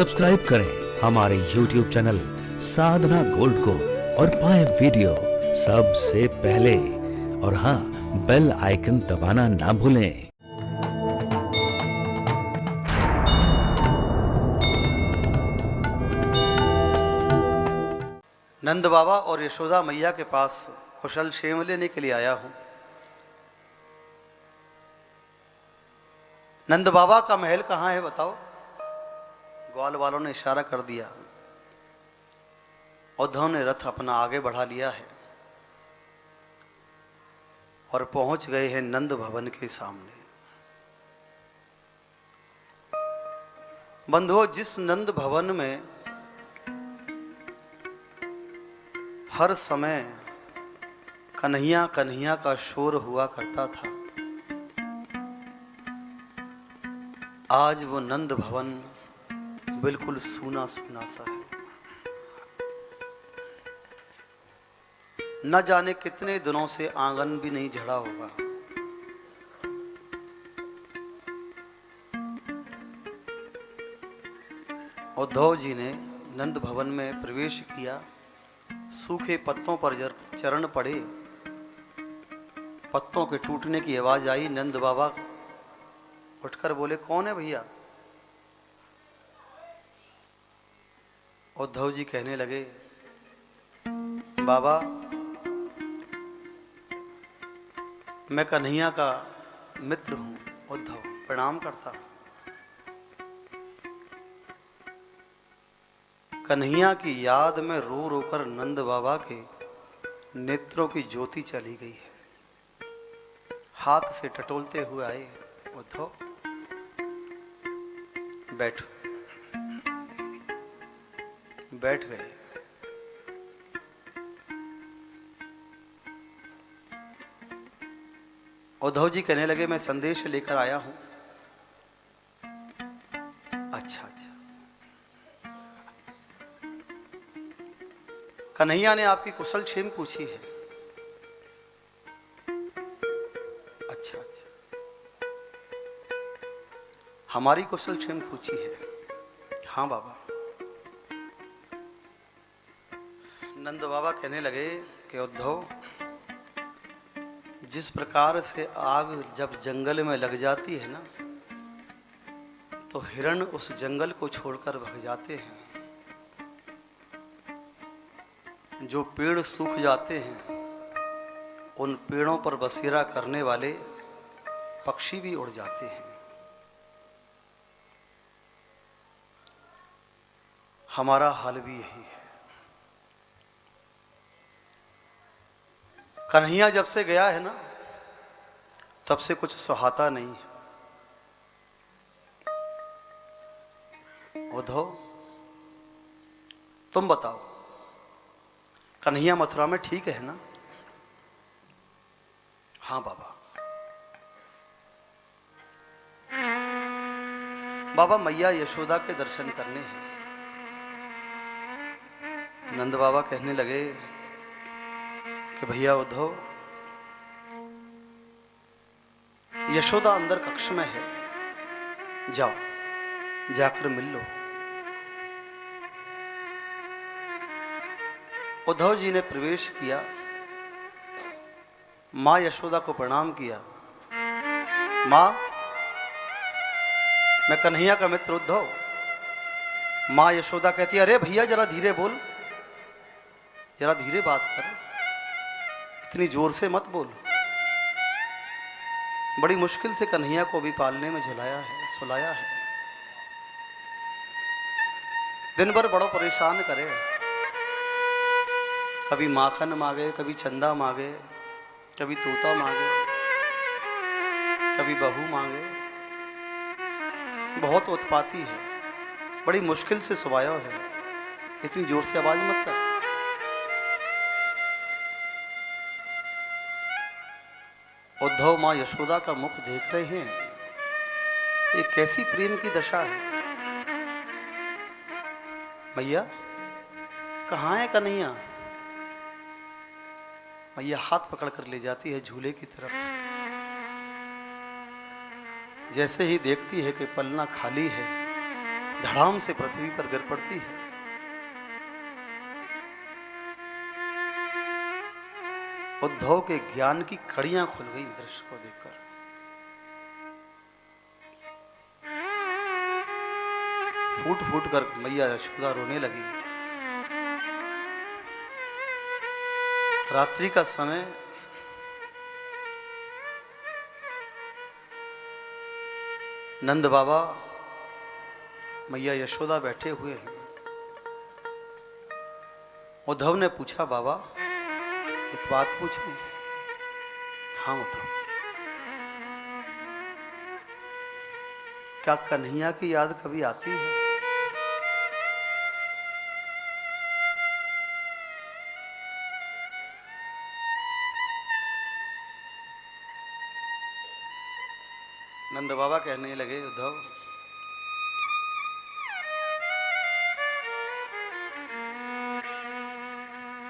Subscribe करें हमारे YouTube channel साधना gold को और पाएं वीडियो सबसे पहले। और हाँ, बेल आइकन दबाना ना भूलें। नंद बाबा और यशोदा मैया के पास कुशल क्षेम लेने के लिए आया हूं। नंद बाबा का महल कहाँ है बताओ? ग्वाल वालों ने इशारा कर दिया। उद्धव ने रथ अपना आगे बढ़ा लिया है और पहुंच गए हैं नंद भवन के सामने। बंधुओं, जिस नंद भवन में हर समय कन्हैया कन्हैया का शोर हुआ करता था, आज वो नंद भवन बिल्कुल सूना सूना सा है। न जाने कितने दिनों से आंगन भी नहीं झड़ा होगा। उद्धव जी ने नंद भवन में प्रवेश किया। सूखे पत्तों पर चरण पड़े, पत्तों के टूटने की आवाज आई। नंद बाबा उठकर बोले, कौन है भैया? उद्धव जी कहने लगे, बाबा मैं कन्हैया का मित्र हूं। उद्धव प्रणाम करता। कन्हैया की याद में रो रोकर नंद बाबा के नेत्रों की ज्योति चली गई है। हाथ से टटोलते हुए आए। उद्धव बैठ बैठ गए। उद्धव जी कहने लगे, मैं संदेश लेकर आया हूं। अच्छा अच्छा, कन्हैया ने आपकी कुशल क्षेम पूछी है। अच्छा अच्छा, हमारी कुशल क्षेम पूछी है। हाँ बाबा। नंद बाबा कहने लगे कि उद्धव, जिस प्रकार से आग जब जंगल में लग जाती है ना, तो हिरण उस जंगल को छोड़कर भाग जाते हैं। जो पेड़ सूख जाते हैं, उन पेड़ों पर बसेरा करने वाले पक्षी भी उड़ जाते हैं। हमारा हाल भी यही है। कन्हैया जब से गया है ना, तब से कुछ सुहाता नहीं है। उद्धव तुम बताओ, कन्हैया मथुरा में ठीक है ना? हाँ बाबा। बाबा मैया यशोदा के दर्शन करने हैं। नंद बाबा कहने लगे कि भैया उद्धव, यशोदा अंदर कक्ष में है, जाओ जाकर मिल लो। उद्धव जी ने प्रवेश किया, मां यशोदा को प्रणाम किया। मां, मैं कन्हैया का मित्र उद्धव। मां यशोदा कहती है, अरे भैया जरा धीरे बोल, जरा धीरे बात कर, इतनी जोर से मत बोल। बड़ी मुश्किल से कन्हैया को भी पालने में झुलाया है, सुलाया है। दिन भर बड़ो परेशान करे। कभी माखन मांगे, कभी चंदा मांगे, कभी तोता मांगे, कभी बहू मांगे। बहुत उत्पाती है, बड़ी मुश्किल से सुलाया है। इतनी जोर से आवाज मत कर। उद्धव मां यशोदा का मुख देख रहे हैं। ये कैसी प्रेम की दशा है। मैया कहाँ है कन्हैया? मैया हाथ पकड़कर ले जाती है झूले की तरफ। जैसे ही देखती है कि पलना खाली है, धड़ाम से पृथ्वी पर गिर पड़ती है। उद्धव के ज्ञान की कड़ियां खुल गई दृश्य को देखकर। फूट फूट कर मैया यशोदा रोने लगी। रात्रि का समय, नंद बाबा मैया यशोदा बैठे हुए हैं। उद्धव ने पूछा, बाबा एक बात पूछूं? हाँ उद्धव। क्या कन्हैया की याद कभी आती है? नंद बाबा कहने लगे, उद्धव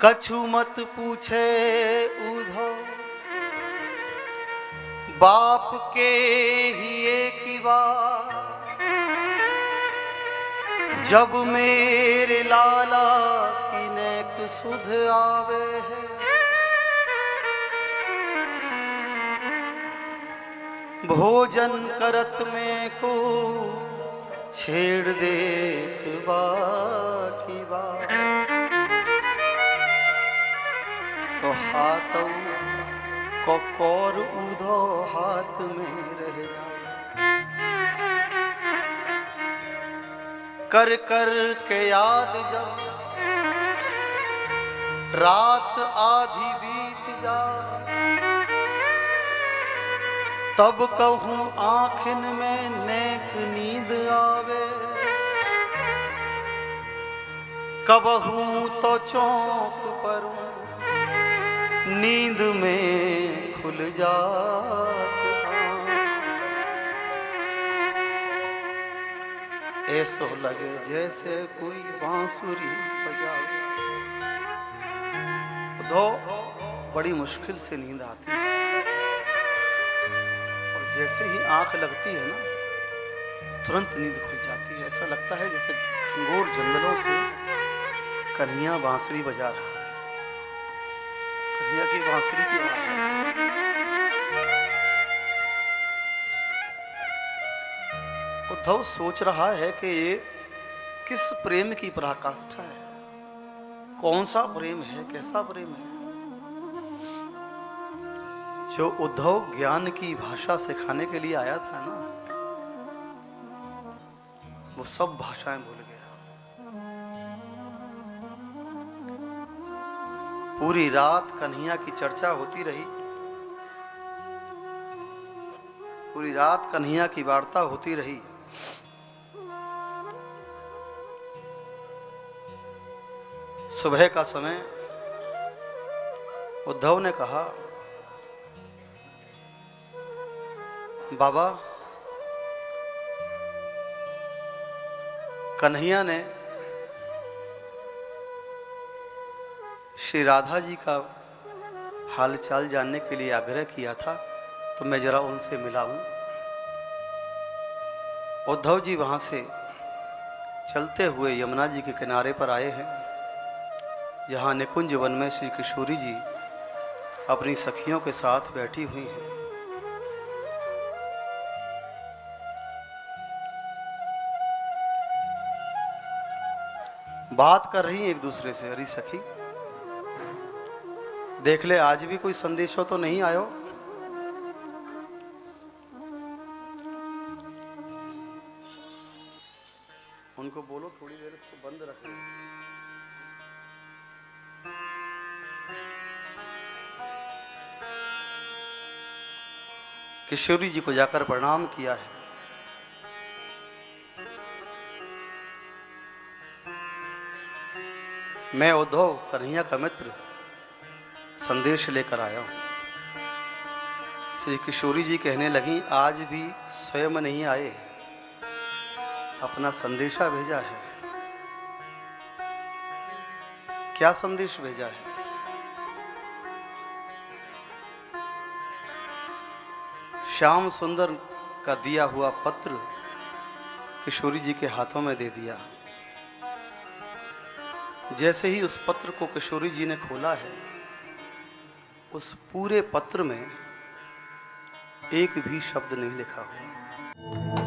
कछु मत पूछे उद्धव, बाप के ही एक बार, जब मेरे लाला की नेक सुध आवे है, भोजन करत में को छेड़ देत बाकी बात, तो हाथ कोर उधो हाथ में रह जा, कर कर के याद जब रात आधी बीत जा, तब कहूँ आँखिन में नेक नींद आवे, कबहूँ तो चौंक पर नींद में खुल जात ऐसो लगे जैसे कोई बांसुरी बजावे। दो बड़ी मुश्किल से नींद आती है और जैसे ही आंख लगती है ना, तुरंत नींद खुल जाती है। ऐसा लगता है जैसे घंघोर जंगलों से कन्हैया बांसुरी बजा रहा है, कन्हैया की बांसुरी की आवाज। उद्धव सोच रहा है कि ये किस प्रेम की पराकाष्ठा है, कौन सा प्रेम है, कैसा प्रेम है। जो उद्धव ज्ञान की भाषा सिखाने के लिए आया था ना, वो सब भाषाएं भूल गया। पूरी रात कन्हैया की चर्चा होती रही, पूरी रात कन्हैया की वार्ता होती रही। सुबह का समय उद्धव ने कहा, बाबा कन्हैया ने श्री राधा जी का हालचाल जानने के लिए आग्रह किया था, तो मैं जरा उनसे मिला हूं। उद्धव जी वहां से चलते हुए यमुना जी के किनारे पर आए हैं, जहां निकुंज वन में श्री किशोरी जी अपनी सखियों के साथ बैठी हुई हैं। बात कर रही एक दूसरे से, अरे सखी देख ले आज भी कोई संदेशो तो नहीं आयो। उनको बोलो थोड़ी देर इसको बंद रखें। किशोरी जी को जाकर प्रणाम किया है। मैं उद्धव कन्हैया का मित्र संदेश लेकर आया हूं। श्री किशोरी जी कहने लगी, आज भी स्वयं नहीं आए, अपना संदेशा भेजा है। क्या संदेश भेजा है? श्याम सुंदर का दिया हुआ पत्र किशोरी जी के हाथों में दे दिया। जैसे ही उस पत्र को किशोरी जी ने खोला है, उस पूरे पत्र में एक भी शब्द नहीं लिखा हुआ।